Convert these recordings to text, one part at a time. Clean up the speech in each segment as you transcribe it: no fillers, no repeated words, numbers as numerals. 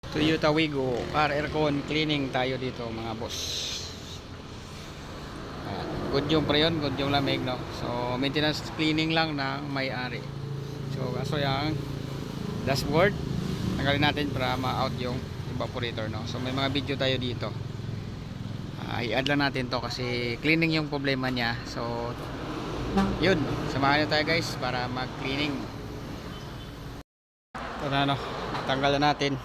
Toyota Wigo car aircon cleaning tayo dito mga boss. Good yung pre yun, good yung lamig no. So maintenance cleaning lang ng may-ari. So kaso yung dashboard tanggalin natin para ma-out yung evaporator no. So may mga video tayo dito. I-add lang natin to kasi cleaning yung problema niya. So yun, samahan nyo tayo guys para mag-cleaning. Ito na no, tanggal na natin.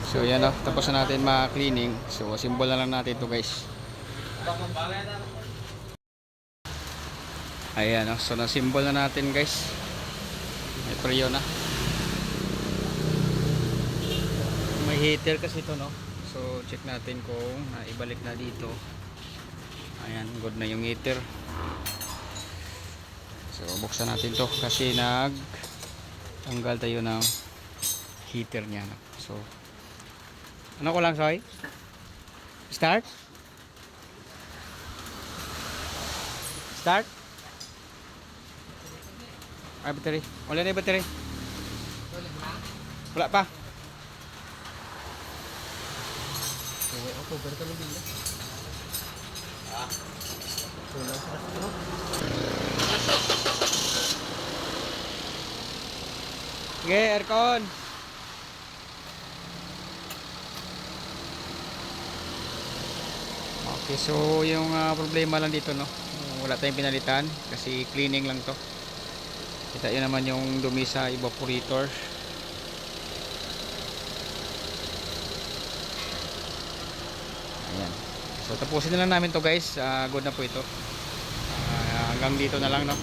So yan o, tapos na natin ma-cleaning. So symbol na lang natin to guys. Ayan o, so na-symbol na natin guys. May preo na. May heater kasi ito no. So check natin kung naibalik na dito. Ayan, good na yung heater. So buksan natin to kasi tanggal tayo ng heater niya no? So ano ko lang, Soy? Start? Start? Ay, battery. Wala na yung battery. Wala pa. Sige, aircon. Okay, so yung problema lang dito no, wala tayong pinalitan kasi cleaning lang to. Kita yun naman yung dumi sa evaporator. Ayan. So tapusin na lang namin to guys. Good na po ito. hanggang dito na lang, no.